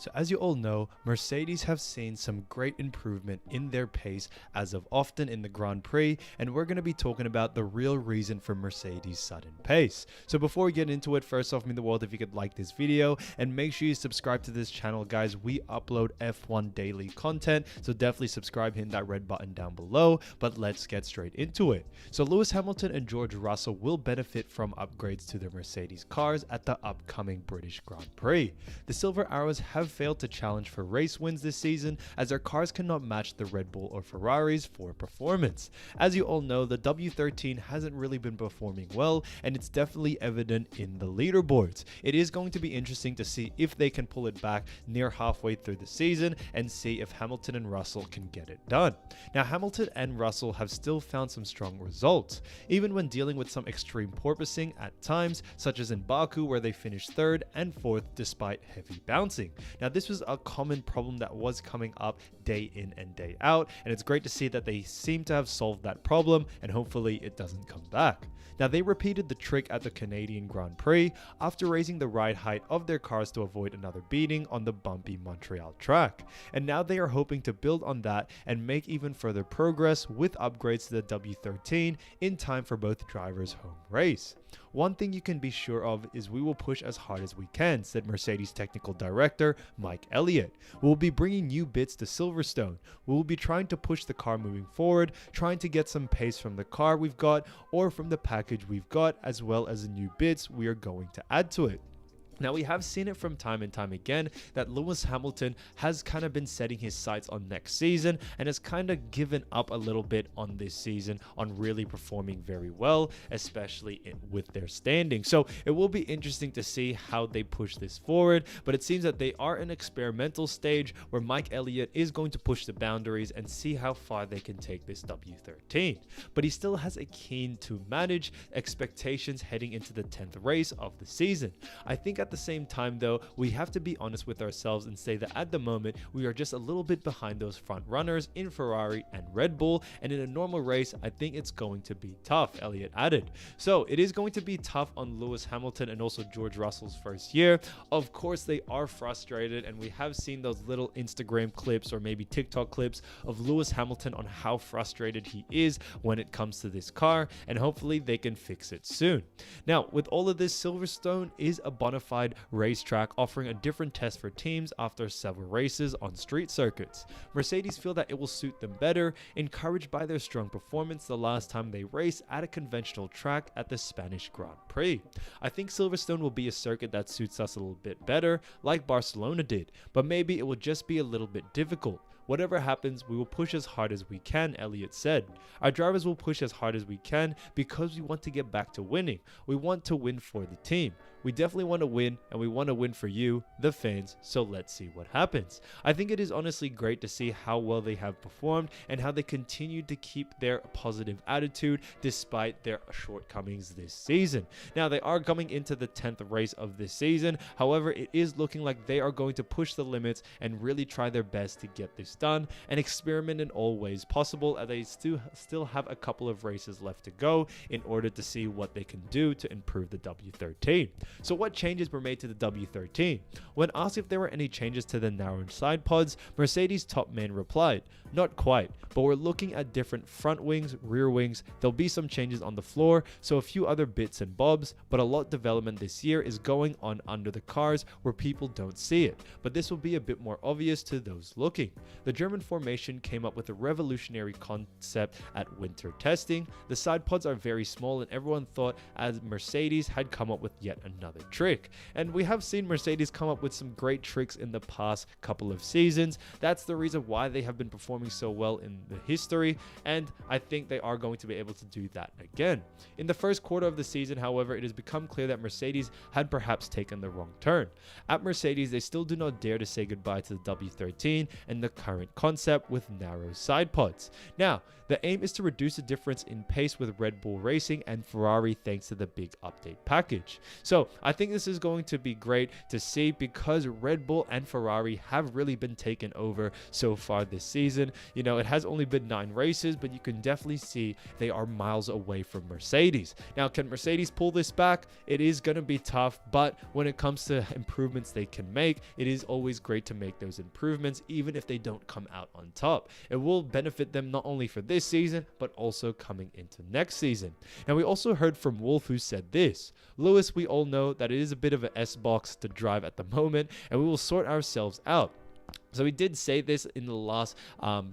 So as you all know, Mercedes have seen some great improvement in their pace as of often in the Grand Prix, and we're going to be talking about the real reason for Mercedes' sudden pace. So before we get into it, first off, in the world, if you could like this video and make sure you subscribe to this channel, guys. We upload F1 daily content, so definitely subscribe, hitting that red button down below. But let's get straight into it. So Lewis Hamilton and George Russell will benefit from upgrades to their Mercedes cars at the upcoming British Grand Prix. The Silver Arrows have failed to challenge for race wins this season, as their cars cannot match the Red Bull or Ferraris for performance. As you all know, the W13 hasn't really been performing well, and it's definitely evident in the leaderboards. It is going to be interesting to see if they can pull it back near halfway through the season and see if Hamilton and Russell can get it done. Now, Hamilton and Russell have still found some strong results, even when dealing with some extreme porpoising at times, such as in Baku, where they finished 3rd and 4th despite heavy bouncing. Now, this was a common problem that was coming up day in and day out, and it's great to see that they seem to have solved that problem, and hopefully it doesn't come back. Now, they repeated the trick at the Canadian Grand Prix after raising the ride height of their cars to avoid another beating on the bumpy Montreal track, and now they are hoping to build on that and make even further progress with upgrades to the W13 in time for both drivers' home race. One thing you can be sure of is we will push as hard as we can, said Mercedes technical director Mike Elliott. We will be bringing new bits to Silverstone. We will be trying to push the car moving forward, trying to get some pace from the car we've got or from the package we've got, as well as the new bits we are going to add to it. Now, we have seen it from time and time again that Lewis Hamilton has kind of been setting his sights on next season and has kind of given up a little bit on this season on really performing very well, especially with their standing. So it will be interesting to see how they push this forward, but it seems that they are in an experimental stage where Mike Elliott is going to push the boundaries and see how far they can take this W13. But he still has a keen to manage expectations heading into the 10th race of the season. I think at the same time, though, we have to be honest with ourselves and say that at the moment we are just a little bit behind those front runners in Ferrari and Red Bull, and in a normal race I think it's going to be tough, Elliott added. So it is going to be tough on Lewis Hamilton and also George Russell's first year. Of course they are frustrated, and we have seen those little Instagram clips or maybe TikTok clips of Lewis Hamilton on how frustrated he is when it comes to this car, and hopefully they can fix it soon. Now, with all of this, Silverstone is a bona fide racetrack offering a different test for teams after several races on street circuits. Mercedes feel that it will suit them better, encouraged by their strong performance the last time they raced at a conventional track at the Spanish Grand Prix. I think Silverstone will be a circuit that suits us a little bit better, like Barcelona did, but maybe it will just be a little bit difficult. Whatever happens, we will push as hard as we can, Elliott said. Our drivers will push as hard as we can because we want to get back to winning. We want to win for the team. We definitely want to win, and we want to win for you, the fans, so let's see what happens. I think it is honestly great to see how well they have performed and how they continue to keep their positive attitude despite their shortcomings this season. Now, they are coming into the 10th race of this season. However, it is looking like they are going to push the limits and really try their best to get this done and experiment in all ways possible, as they still have a couple of races left to go in order to see what they can do to improve the W13. So what changes were made to the W13? When asked if there were any changes to the narrow side pods, Mercedes top man replied, "Not quite, but we're looking at different front wings, rear wings. There'll be some changes on the floor, so a few other bits and bobs, but a lot development this year is going on under the cars where people don't see it, but this will be a bit more obvious to those looking." The German formation came up with a revolutionary concept at winter testing. The side pods are very small, and everyone thought as Mercedes had come up with yet another trick. And we have seen Mercedes come up with some great tricks in the past couple of seasons. That's the reason why they have been performing so well in the history, and I think they are going to be able to do that again. In the first quarter of the season, however, it has become clear that Mercedes had perhaps taken the wrong turn. At Mercedes, they still do not dare to say goodbye to the W13 and the current concept with narrow side pods. Now, the aim is to reduce the difference in pace with Red Bull Racing and Ferrari thanks to the big update package. So I think this is going to be great to see because Red Bull and Ferrari have really been taken over so far this season. It has only been 9 races, but you can definitely see they are miles away from Mercedes. Now, can Mercedes pull this back? It is going to be tough, but when it comes to improvements they can make, it is always great to make those improvements, even if they don't come out on top. It will benefit them not only for this season, but also coming into next season. Now, we also heard from Wolff, who said this: Lewis, we all know that it is a bit of an S-box to drive at the moment, and we will sort ourselves out. So he did say this in the last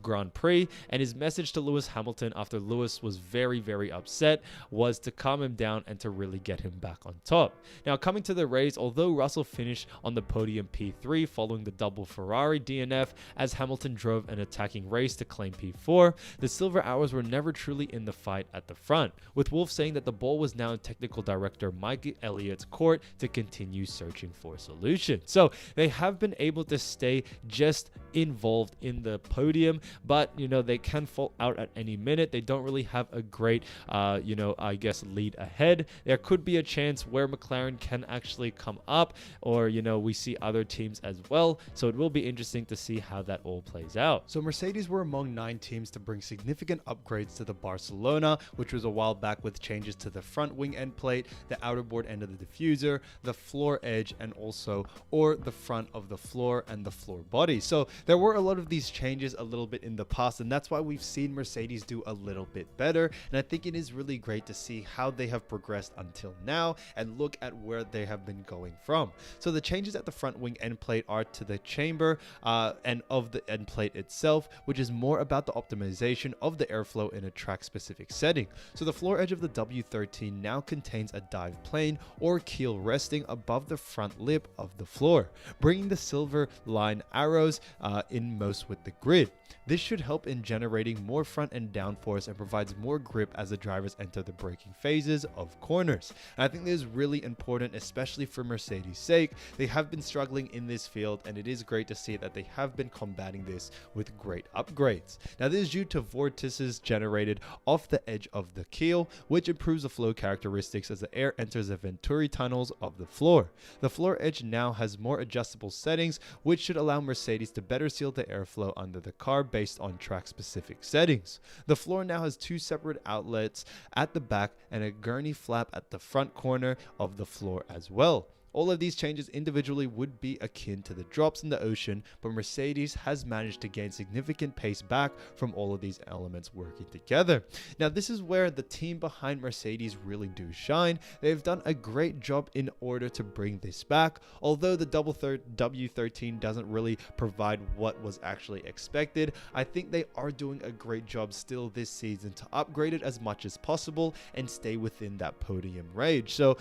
Grand Prix, and his message to Lewis Hamilton after Lewis was very, very upset was to calm him down and to really get him back on top. Now, coming to the race, although Russell finished on the podium P3 following the double Ferrari DNF as Hamilton drove an attacking race to claim P4, the Silver Hours were never truly in the fight at the front, with Wolff saying that the ball was now in technical director Mike Elliott's court to continue searching for solutions. So they have been able to stay just involved in the podium, but they can fall out at any minute. They don't really have a great I guess lead ahead. There could be a chance where McLaren can actually come up, or we see other teams as well, so it will be interesting to see how that all plays out. So Mercedes were among 9 teams to bring significant upgrades to the Barcelona, which was a while back, with changes to the front wing end plate, the outer board end of the diffuser, the floor edge, and also the front of the floor and the floor body. So there were a lot of these changes a little bit in the past, and that's why we've seen Mercedes do a little bit better. And I think it is really great to see how they have progressed until now and look at where they have been going from. So the changes at the front wing end plate are to the chamber and of the end plate itself, which is more about the optimization of the airflow in a track specific setting. So the floor edge of the W13 now contains a dive plane or keel resting above the front lip of the floor, bringing the silver line arrows in most with the grid. This should help in generating more front and downforce and provides more grip as the drivers enter the braking phases of corners. And I think this is really important, especially for Mercedes' sake. They have been struggling in this field, and it is great to see that they have been combating this with great upgrades. Now, this is due to vortices generated off the edge of the keel, which improves the flow characteristics as the air enters the venturi tunnels of the floor. The floor edge now has more adjustable settings, which should allow Mercedes to better seal the airflow under the car based on track specific settings. The floor now has 2 separate outlets at the back and a gurney flap at the front corner of the floor as well. All of these changes individually would be akin to the drops in the ocean, but Mercedes has managed to gain significant pace back from all of these elements working together. Now, this is where the team behind Mercedes really do shine. They've done a great job in order to bring this back, although the W13 doesn't really provide what was actually expected. I think they are doing a great job still this season to upgrade it as much as possible and stay within that podium range. So,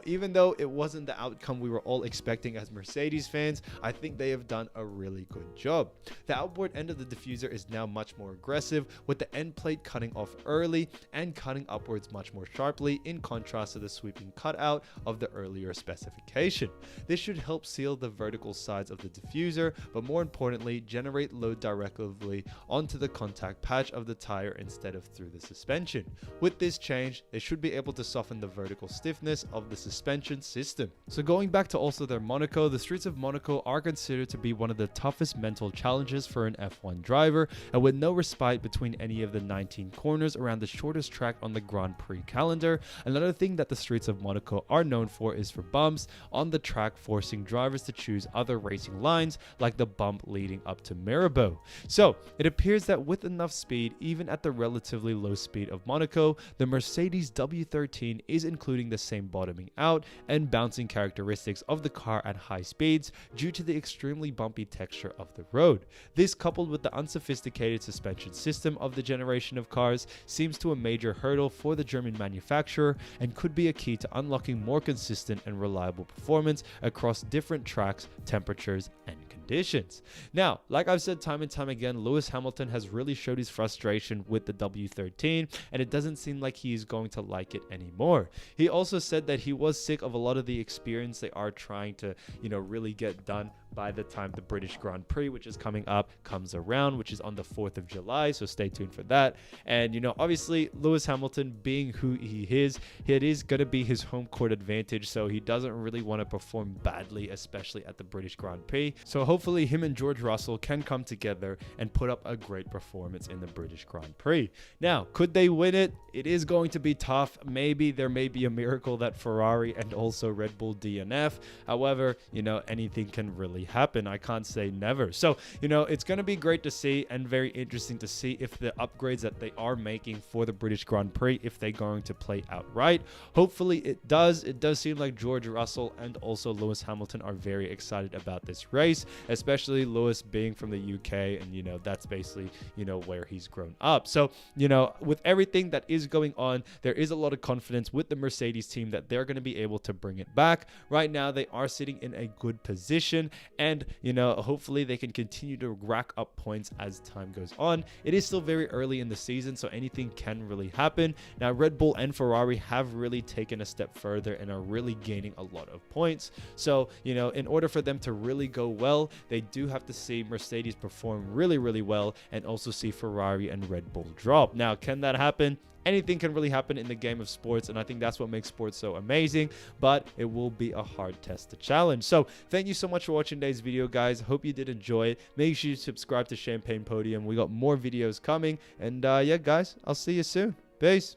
even though it wasn't the outcome we were all expecting as Mercedes fans, I think they have done a really good job. The outboard end of the diffuser is now much more aggressive, with the end plate cutting off early and cutting upwards much more sharply, in contrast to the sweeping cutout of the earlier specification. This should help seal the vertical sides of the diffuser, but more importantly, generate load directly onto the contact patch of the tire instead of through the suspension. With this change, they should be able to soften the vertical stiffness of the suspension system. So going back to also their Monaco, the streets of Monaco are considered to be one of the toughest mental challenges for an F1 driver, and with no respite between any of the 19 corners around the shortest track on the Grand Prix calendar. Another thing that the streets of Monaco are known for is for bumps on the track, forcing drivers to choose other racing lines like the bump leading up to Mirabeau. So it appears that with enough speed, even at the relatively low speed of Monaco, the Mercedes W13 is including the same bottoming out and bouncing characteristics of the car at high speeds due to the extremely bumpy texture of the road. This, coupled with the unsophisticated suspension system of the generation of cars, seems to a major hurdle for the German manufacturer and could be a key to unlocking more consistent and reliable performance across different tracks, temperatures, and conditions. Now, like I've said time and time again, Lewis Hamilton has really showed his frustration with the W13, and it doesn't seem like he is going to like it anymore. He also said that he was sick of a lot of the experience they are trying to, really get done by the time the British Grand Prix, which is coming up, comes around, which is on the 4th of July. So stay tuned for that. And, you know, obviously Lewis Hamilton being who he is, it is going to be his home court advantage. So he doesn't really want to perform badly, especially at the British Grand Prix. So hopefully him and George Russell can come together and put up a great performance in the British Grand Prix. Now, could they win it? It is going to be tough. Maybe there may be a miracle that Ferrari and also Red Bull DNF. However, you know, anything can really happen. I can't say never. So, you know, it's going to be great to see and very interesting to see if the upgrades that they are making for the British Grand Prix, if they're going to play out right. Hopefully it does. It does seem like George Russell and also Lewis Hamilton are very excited about this race, especially Lewis being from the UK, and, you know, that's basically, you know, where he's grown up. So, you know, with everything that is going on, there is a lot of confidence with the Mercedes team that they're going to be able to bring it back. Right now, they are sitting in a good position, and, you know, hopefully they can continue to rack up points as time goes on. It is still very early in the season, so anything can really happen. Now, Red Bull and Ferrari have really taken a step further and are really gaining a lot of points. So, you know, in order for them to really go well, they do have to see Mercedes perform really, really well, and also see Ferrari and Red Bull drop. Now, can that happen? Anything can really happen in the game of sports, and I think that's what makes sports so amazing, but it will be a hard test to challenge. So thank you so much for watching today's video, guys. Hope you did enjoy it. Make sure you subscribe to Champagne Podium. We got more videos coming, and yeah, guys, I'll see you soon. Peace.